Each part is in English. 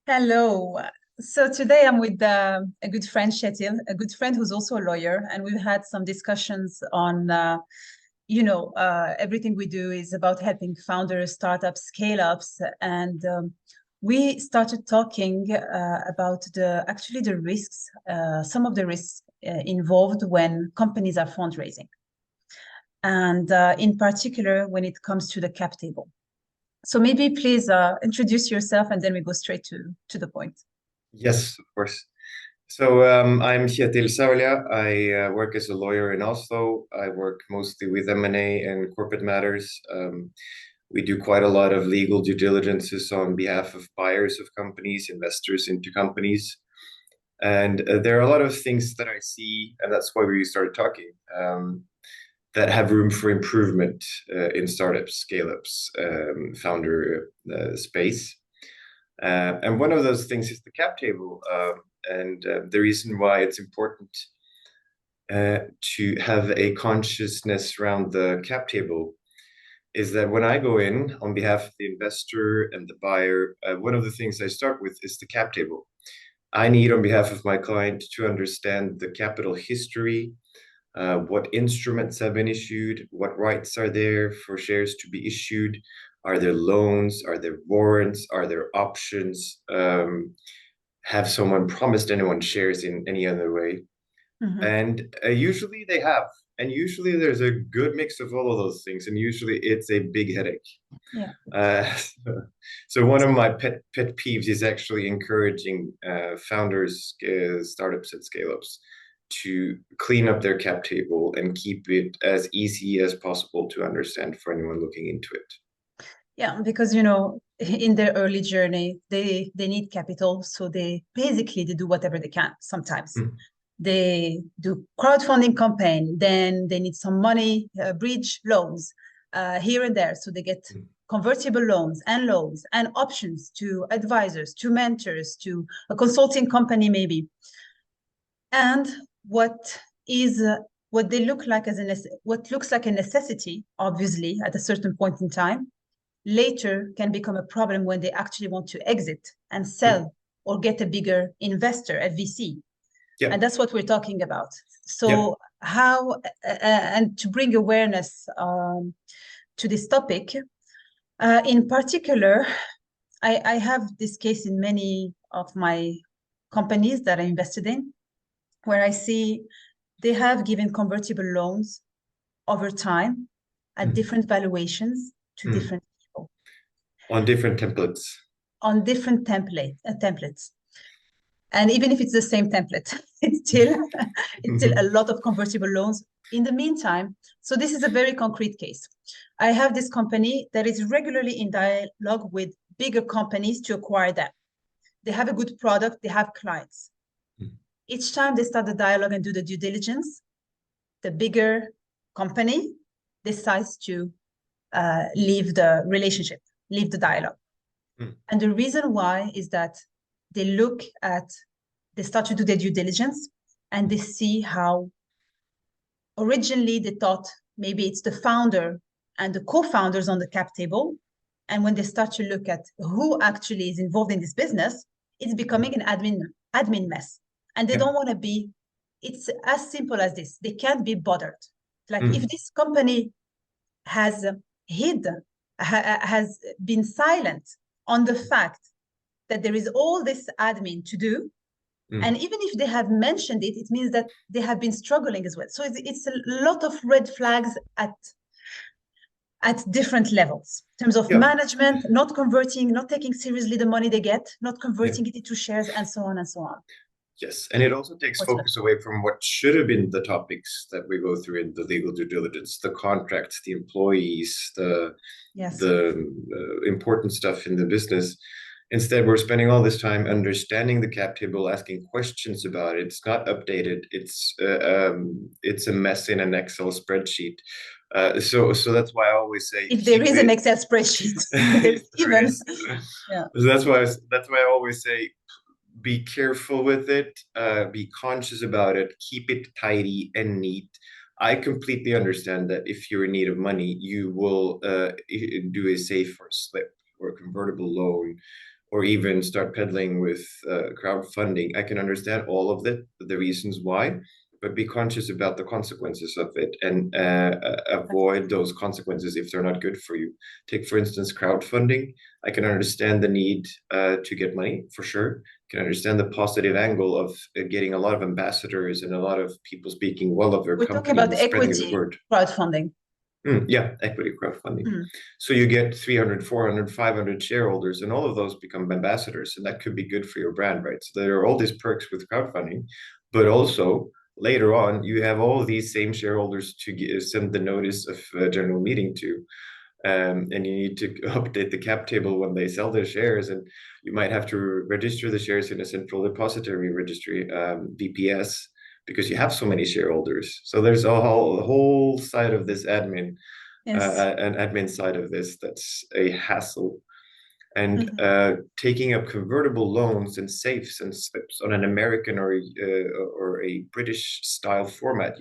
Hello. So today I'm with a good friend, Shetil, a good friend who's also a lawyer, and we've had some discussions on, everything we do is about helping founders, startups, scale-ups, and we started talking about the risks, some of the risks involved when companies are fundraising, and in particular when it comes to the cap table. So maybe please introduce yourself, and then we go straight to the point. Yes, of course. So I'm Kjetil Saulia. I work as a lawyer in Oslo. I work mostly with M&A and corporate matters. We do quite a lot of legal due diligences on behalf of buyers of companies, investors into companies. And there are a lot of things that I see, and that's why we started talking, that have room for improvement in startups, scale-ups, founder space. And one of those things is the cap table. And the reason why it's important to have a consciousness around the cap table is that when I go in on behalf of the investor and the buyer, one of the things I start with is the cap table. I need, on behalf of my client, to understand the capital history, what instruments have been issued, what rights are there for shares to be issued, are there loans, are there warrants, are there options, have someone promised anyone shares in any other way? Mhm. And usually they have. And usually there's a good mix of all of those things. And usually it's a big headache. Yeah. Uh, so one of my pet peeves is actually encouraging founders, startups, and scale-ups to clean up their cap table and keep it as easy as possible to understand for anyone looking into it. Yeah, because in their early journey, they need capital, so they do whatever they can. Sometimes Mm, they do crowdfunding campaign, then they need some money, bridge loans here and there, so they get mm, convertible loans and options to advisors, to mentors, to a consulting company maybe. And what is what they look like what looks like a necessity, obviously, at a certain point in time, later can become a problem when they actually want to exit and mm. sell or get a bigger investor, a VC. Yeah, And that's what we're talking about. yeah. So and to bring awareness to this topic, in particular, I have this case in many of my companies that I invested in, where I see they have given convertible loans over time at Mm, different valuations to mm. different people On different templates. on different templates. And even if it's the same template, it's still a lot of convertible loans in the meantime. So this is a very concrete case. I have this company that is regularly in dialogue with bigger companies to acquire them. They have a good product, they have clients. Each time they start the dialogue and do the due diligence, the bigger company decides to leave the relationship, leave the dialogue. Mm, And the reason why is that they they start to do their due diligence, and they see how originally they thought maybe it's the founder and the co-founders on the cap table. And when they start to look at who actually is involved in this business, it's mm. becoming an admin mess. And they Yeah. don't want to be, it's as simple as this. They can't be bothered. Like if Mm, this company has has been silent on the fact that there is all this admin to do, and mm. even if they have mentioned it, it means that they have been struggling as well. So it's a lot of red flags at different levels in terms of Yeah. management, not converting, not taking seriously the money they get, not Yeah. converting it into shares, and so on and so on. Yes, and it also takes What's left? focus away from what should have been the topics that we go through in the legal due diligence, the contracts, the employees, Yes. the important stuff in the business. Instead, we're spending all this time understanding the cap table, asking questions about it. It's not updated. It's a mess in an Excel spreadsheet. So that's why I always say If there keep is an it. Excel spreadsheet, If there's there even, is. yeah. So that's why I always say be careful with it, be conscious about it, keep it tidy and neat. I completely understand that if you're in need of money, you will do a safe or slip or a convertible loan or even start peddling with crowdfunding. I can understand all of the reasons why, but be conscious about the consequences of it, and avoid those consequences if they're not good for you. Take, for instance, crowdfunding. I can understand the need to get money, for sure. Can understand the positive angle of getting a lot of ambassadors and a lot of people speaking well of their We're company talking about and spreading the equity word. crowdfunding. Yeah, equity crowdfunding. Mm. So you get 300, 400, 500 shareholders, and all of those become ambassadors, and that could be good for your brand, right? So there are all these perks with crowdfunding, but also later on, you have all of these same shareholders to send the notice of general meeting to. And you need to update the cap table when they sell their shares, and you might have to register the shares in a central depository registry, BPS, because you have so many shareholders. So there's a whole side of this admin, Yes. an admin side of this that's a hassle. And Mm-hmm. taking up convertible loans and safes and slips on an American or a British style format,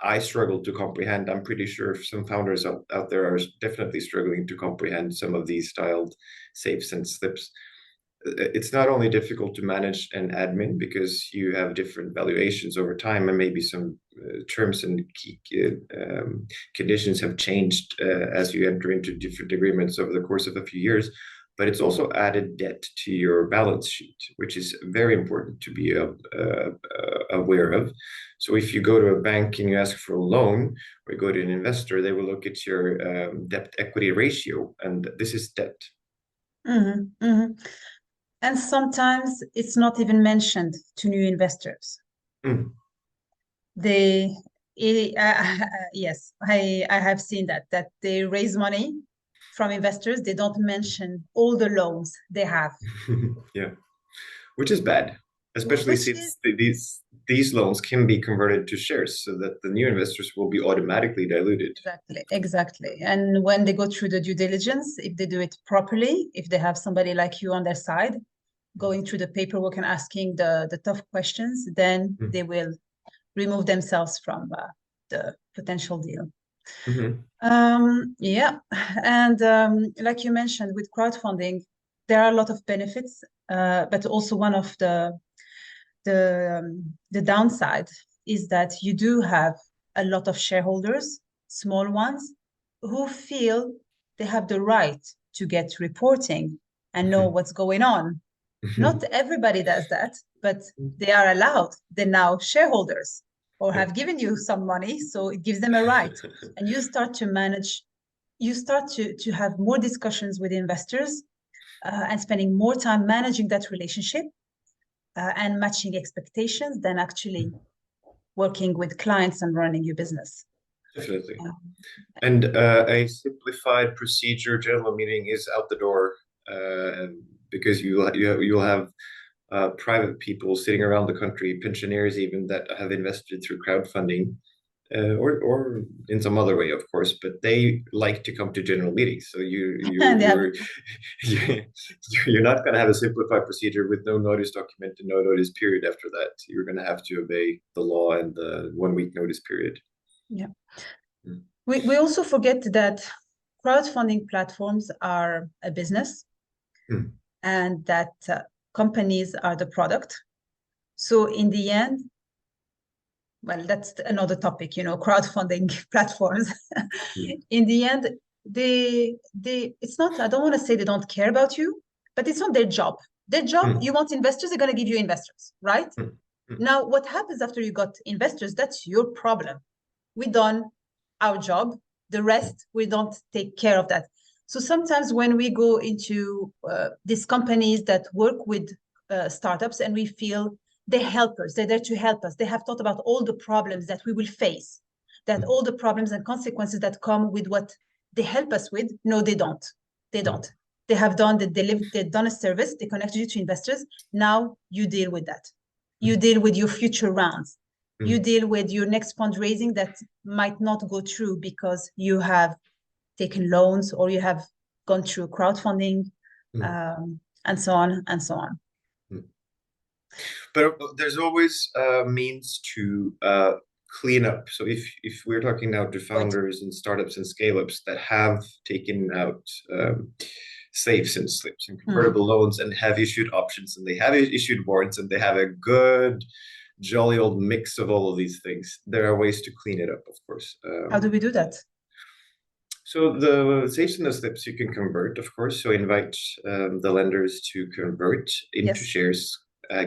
I struggle to comprehend. I'm pretty sure some founders out there are definitely struggling to comprehend some of these styled safes and slips. It's not only difficult to manage an admin because you have different valuations over time, and maybe some terms and key conditions have changed as you enter into different agreements over the course of a few years, but it's also added debt to your balance sheet, which is very important to be aware of. So if you go to a bank and you ask for a loan, or you go to an investor, they will look at your debt equity ratio, and this is debt. Mm-hmm. Mm-hmm. And sometimes it's not even mentioned to new investors. Mm. They, yes, I have seen that they raise money from investors. They don't mention all the loans they have. Yeah, which is bad, especially Which since is these loans can be converted to shares, so that the new investors will be automatically diluted. exactly. And when they go through the due diligence, if they do it properly, if they have somebody like you on their side, going through the paperwork and asking the tough questions, then Mm. they will remove themselves from the potential deal. Mm-hmm. Yeah, and like you mentioned, with crowdfunding, there are a lot of benefits, but also one of the downside is that you do have a lot of shareholders, small ones, who feel they have the right to get reporting and know what's going on. Not everybody does that, but they are allowed. They're now shareholders or Yeah. have given you some money, so it gives them a right. And you start to manage, you start to have more discussions with investors and spending more time managing that relationship and matching expectations than actually working with clients and running your business. Definitely. Yeah. And a simplified procedure general meeting is out the door, because you'll have private people sitting around the country, pensioners even, that have invested through crowdfunding, or in some other way, of course, but they like to come to general meetings. So And they have, you're not going to have a simplified procedure with no notice document and no notice period after that. You're going to have to obey the law and the 1 week notice period. yeah. Mm. We also forget that crowdfunding platforms are a business Mm. and that companies are the product. So in the end, well, that's another topic, crowdfunding platforms. Mm. In the end, it's not, I don't want to say they don't care about you, but it's not their job. Their job, Mm. you want investors, they're going to give you investors, right? Mm. Mm. Now, what happens after you got investors, that's your problem. We done our job. The rest, we don't take care of that. So sometimes when we go into these companies that work with startups and we feel they help us, they're there to help us. They have thought about all the problems that we will face, that Mm. all the problems and consequences that come with what they help us with. No, they don't. They Mm. don't. They have done, they've done a service, they connected you to investors. Now you deal with that. You Mm. deal with your future rounds. You Mm. deal with your next fundraising that might not go through because you have taken loans or you have gone through crowdfunding, Mm. and so on and so on. Mm. But there's always means to clean up. So if we're talking now to Right. founders and startups and scale ups that have taken out safes and slips and convertible loans and have issued options and they have issued warrants and they have a good jolly old mix of all of these things. There are ways to clean it up, of course. How do we do that? So the safes and the slips you can convert, of course. So invite the lenders to convert into shares,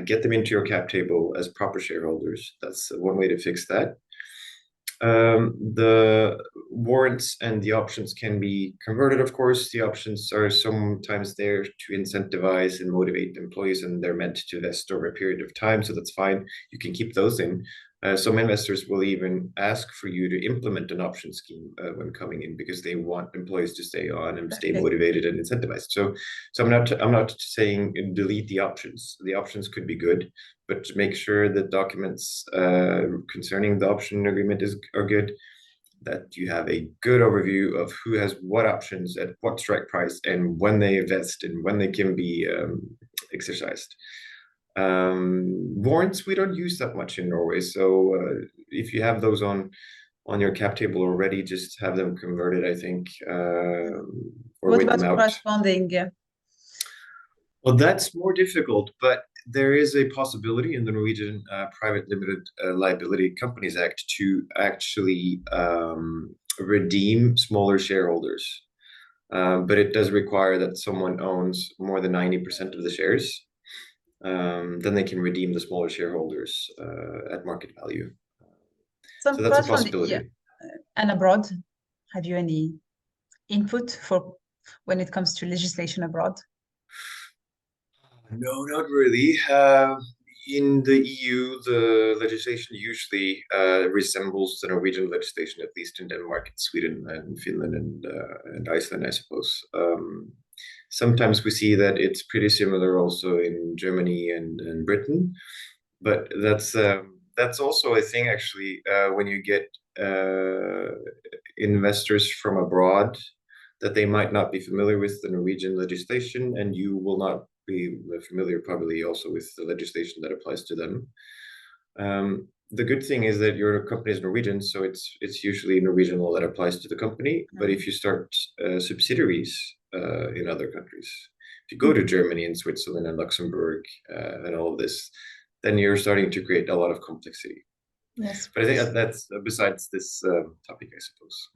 get them into your cap table as proper shareholders. That's one way to fix that. The warrants and the options can be converted, of course. The options are sometimes there to incentivize and motivate employees, and they're meant to vest over a period of time, so that's fine. You can keep those in. Some investors will even ask for you to implement an option scheme when coming in because they want employees to stay on and stay motivated and incentivized. So I'm not saying delete the options. The options could be good, but make sure that documents concerning the option agreement are good, that you have a good overview of who has what options at what strike price and when they vest and when they can be exercised. Warrants we don't use that much in Norway, so if you have those on your cap table already, just have them converted, I think, or what about crowdfunding? Well, that's more difficult, but there is a possibility in the Norwegian Private Limited Liability Companies Act to actually redeem smaller shareholders. But it does require that someone owns more than 90% of the shares. Then they can redeem the smaller shareholders at market value. So that's a possibility. Yeah. And abroad, have you any input for when it comes to legislation abroad? No, not really. In the EU, the legislation usually resembles the Norwegian legislation, at least in Denmark, Sweden, and Finland, and Iceland, I suppose. Sometimes we see that it's pretty similar also in Germany and Britain, but that's also a thing actually when you get investors from abroad, that they might not be familiar with the Norwegian legislation, and you will not be familiar probably also with the legislation that applies to them. The good thing is that your company is Norwegian, so it's usually Norwegian law that applies to the company. But if you start subsidiaries in other countries, if you go to Germany and Switzerland and Luxembourg and all of this, then you're starting to create a lot of complexity. Yes. But I think that's besides this topic, I suppose.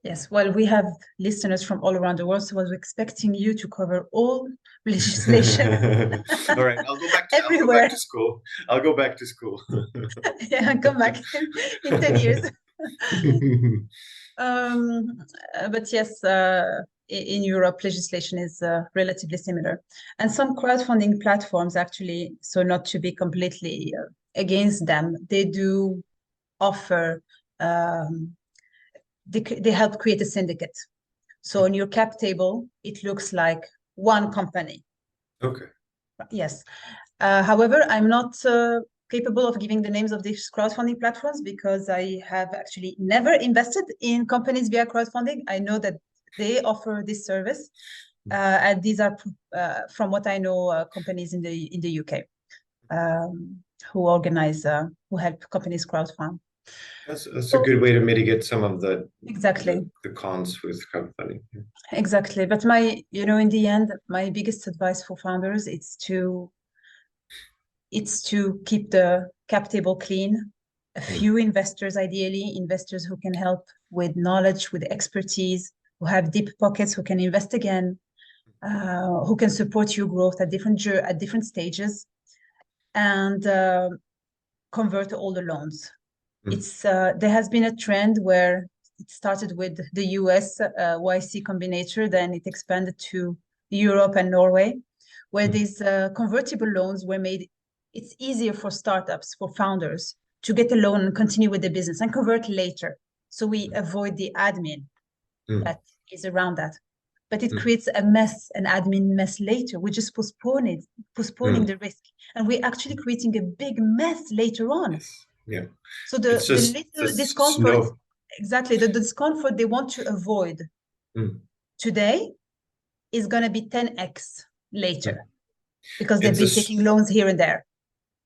Yes, well, we have listeners from all around the world, so I was expecting you to cover all legislation. All right, I'll go back to school. I'll go back to school. Yeah, come back in 10 years. But yes, in Europe, legislation is relatively similar. And some crowdfunding platforms actually, so not to be completely against them, they do offer they help create a syndicate. So on your cap table, it looks like one company. Okay. Yes. However, I'm not capable of giving the names of these crowdfunding platforms because I have actually never invested in companies via crowdfunding. I know that they offer this service, and these are, from what I know, companies in the UK who organize, who help companies crowdfund. That's a good way to mitigate some of the cons with crowdfunding. Exactly. But in the end, my biggest advice for founders is to keep the cap table clean. A few investors, ideally, investors who can help with knowledge, with expertise, who have deep pockets, who can invest again, who can support your growth at different stages, and convert all the loans. There has been a trend where it started with the US YC Combinator, then it expanded to Europe and Norway, where these convertible loans were made. It's easier for startups, for founders, to get a loan and continue with the business and convert later. So we avoid the admin that is around that. But it creates a mess, an admin mess later. We're just postponing the risk. And we're actually creating a big mess later on. Yes. Yeah. So the little discomfort, exactly, the discomfort they want to avoid today is going to be 10x later because they've been taking loans here and there.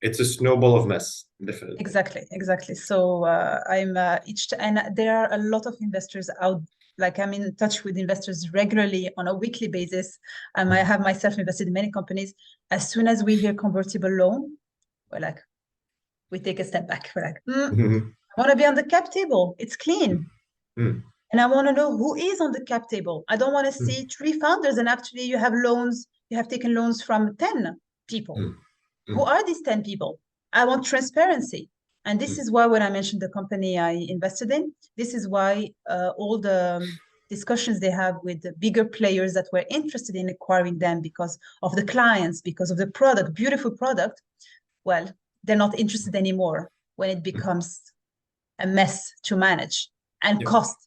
It's a snowball of mess, definitely. Exactly. So and there are a lot of investors out like I'm in touch with investors regularly on a weekly basis. I have myself invested in many companies. As soon as we hear convertible loan, we're like, we take a step back. We're like, I want to be on the cap table. It's clean. And I want to know who is on the cap table. I don't want to see 3 founders and actually you have loans, you have taken loans from 10 people. Who are these 10 people? I want transparency. And this is why when I mentioned the company I invested in, this is why all the discussions they have with the bigger players that were interested in acquiring them because of the clients, because of the product, beautiful product, well, they're not interested anymore when it becomes a mess to manage. And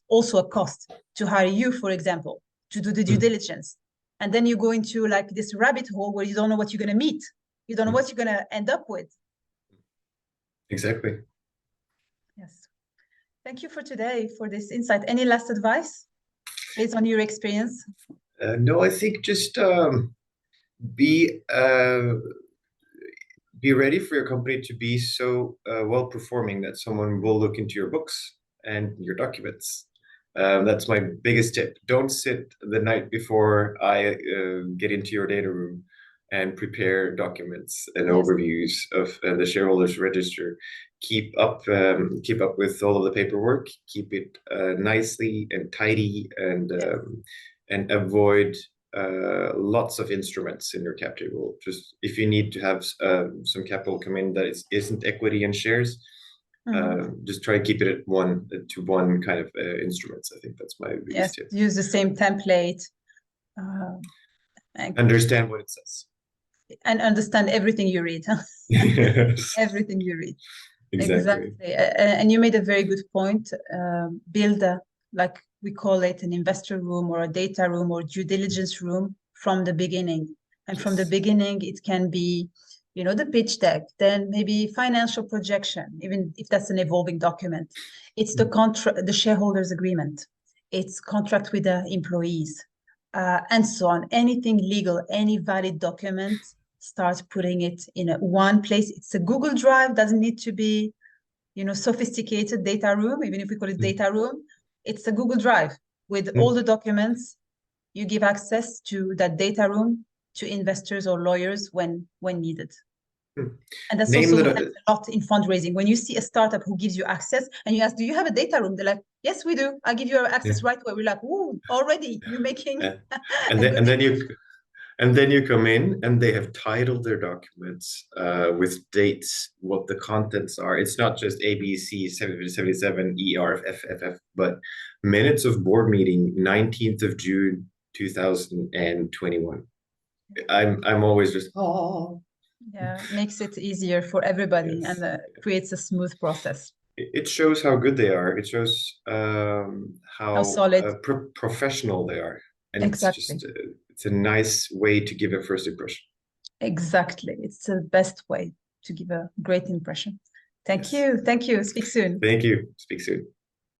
also a cost to hire you, for example, to do the due diligence. And then you go into like this rabbit hole where you don't know what you're going to meet. You don't know what you're going to end up with. Exactly. Yes. Thank you for today, for this insight. Any last advice based on your experience? No, I think just be ready for your company to be so well performing that someone will look into your books and your documents. That's my biggest tip. Don't sit the night before I get into your data room and prepare documents and overviews of the shareholders register. Keep up with all of the paperwork. Keep it nicely and tidy, and avoid lots of instruments in your cap table. Just if you need to have some capital come in that isn't equity and shares, just try to keep it at one kind of instruments. I think that's my biggest tip. Use the same template. Understand what it says. And understand everything you read. Yes. Everything you read. Exactly. And you made a very good point. Build like we call it an investor room or a data room or due diligence room from the beginning. And from the beginning, it can be, the pitch deck, then maybe financial projection, even if that's an evolving document. It's the shareholders agreement. It's contract with the employees, and so on. Anything legal, any valid document, start putting it in one place. It's a Google Drive, doesn't need to be, sophisticated data room, even if we call it data room. It's a Google Drive with all the documents. You give access to that data room to investors or lawyers when needed. And that's also a lot in fundraising. When you see a startup who gives you access and you ask, do you have a data room? They're like, yes, we do. I give you access right away. We're like, ooh, already you're making. And then you come in and they have titled their documents with dates, what the contents are. It's not just ABC 77 ER FFF, but minutes of board meeting 19th of June 2021. I'm always just makes it easier for everybody and creates a smooth process. It shows how good they are. It shows how solid, professional they are, and it's a nice way to give a first impression. Exactly, it's the best way to give a great impression. Thank you. Speak soon. Thank you. Speak soon.